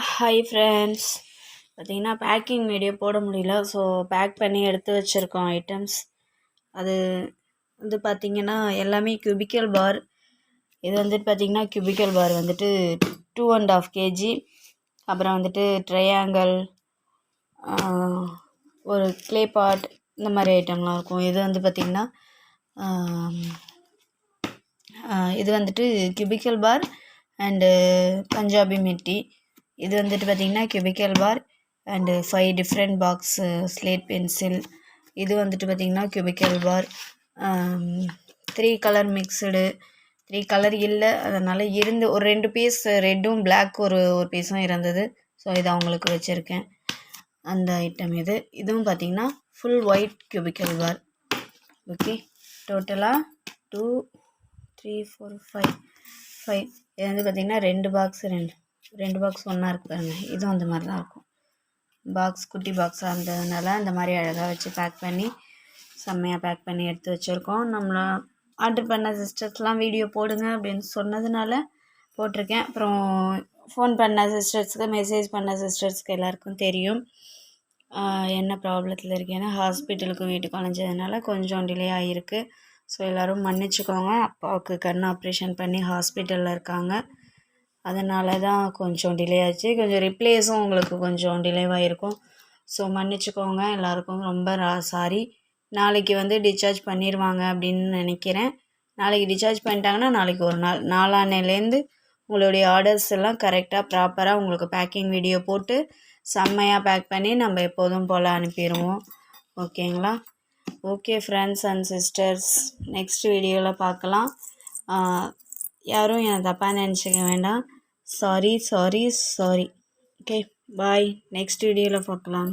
Hi friends. பார்த்திங்கன்னா packing video போட முடியல. ஸோ பேக் பண்ணி எடுத்து வச்சுருக்கோம் ஐட்டம்ஸ். அது வந்து பார்த்திங்கன்னா எல்லாமே கியூபிக்கல் பார். இது வந்துட்டு பார்த்திங்கன்னா கியூபிக்கல் பார் வந்துட்டு 2.5 kg. அப்புறம் வந்துட்டு ட்ரையாங்கிள், ஒரு க்ளே பாட், இந்த மாதிரி ஐட்டம்லாம் இருக்கும். இது வந்து பார்த்திங்கன்னா இது வந்துட்டு கியூபிக்கல் பார் அண்டு பஞ்சாபி மிட்டி. இது வந்துட்டு பார்த்திங்கன்னா cubical bar and 5 different box slate pencil. இது வந்துட்டு பார்த்திங்கன்னா cubical bar. 3 colour mixed, 3 colour இல்லை, அதனால் இருந்து ஒரு 2 பீஸ் ரெட்டும் பிளாக் ஒரு பீஸும் இருந்தது. ஸோ இதை அவங்களுக்கு வச்சுருக்கேன். அந்த ஐட்டம் இதுவும் பார்த்திங்கன்னா ஃபுல் ஒயிட் கியூபிக்கல் பார். ஓகே, டோட்டலாக 2 3 4 5 இது வந்து பார்த்திங்கன்னா 2 பாக்ஸ் ரெண்டு பாக்ஸ் ஒன்றா இருக்கு பாருங்க. இதுவும் அந்த மாதிரி தான் இருக்கும். பாக்ஸ் குட்டி பாக்ஸாக இருந்ததுனால அந்த மாதிரி அழகாக வச்சு பேக் பண்ணி செம்மையாக பேக் பண்ணி எடுத்து வச்சுருக்கோம். நம்மளை ஆர்டர் பண்ண சிஸ்டர்ஸ்லாம் வீடியோ போடுங்க அப்படின்னு சொன்னதுனால போட்டிருக்கேன். அப்புறம் ஃபோன் பண்ண சிஸ்டர்ஸ்க்கு, மெசேஜ் பண்ண சிஸ்டர்ஸ்க்கு எல்லாருக்கும் தெரியும் என்ன ப்ராப்ளத்தில் இருக்கேன்னா ஹாஸ்பிட்டலுக்கு வீட்டுக்கு அலைஞ்சதுனால கொஞ்சம் டிலே ஆகிருக்கு. ஸோ எல்லோரும் மன்னிச்சுக்கோங்க. அப்பாவுக்கு கண் ஆப்ரேஷன் பண்ணி ஹாஸ்பிட்டலில் இருக்காங்க. அதனால தான் கொஞ்சம் டிலே ஆச்சு. கொஞ்சம் ரிப்ளேஸும் உங்களுக்கு கொஞ்சம் டிலேவாக இருக்கும். ஸோ மன்னிச்சுக்கோங்க. எல்லாருக்கும் ரொம்ப சாரி. நாளைக்கு வந்து டிஸ்சார்ஜ் பண்ணிடுவாங்க அப்படின்னு நினைக்கிறேன். நாளைக்கு டிஸ்சார்ஜ் பண்ணிட்டாங்கன்னா நாளைக்கு ஒரு நாள், நாளான்னையிலேருந்து உங்களுடைய ஆர்டர்ஸ் எல்லாம் கரெக்டாக ப்ராப்பராக உங்களுக்கு பேக்கிங் வீடியோ போட்டு செம்மையாக பேக் பண்ணி நம்ம எப்போதும் போல் அனுப்பிடுவோம். ஓகேங்களா? Okay friends and sisters, next வீடியோவில் பார்க்கலாம். யாரும் என்னை தப்பாக நினச்சிக்க வேண்டாம். சாரி. ஓகே, பாய். நெக்ஸ்ட் வீடியோவில் பார்க்கலாம்.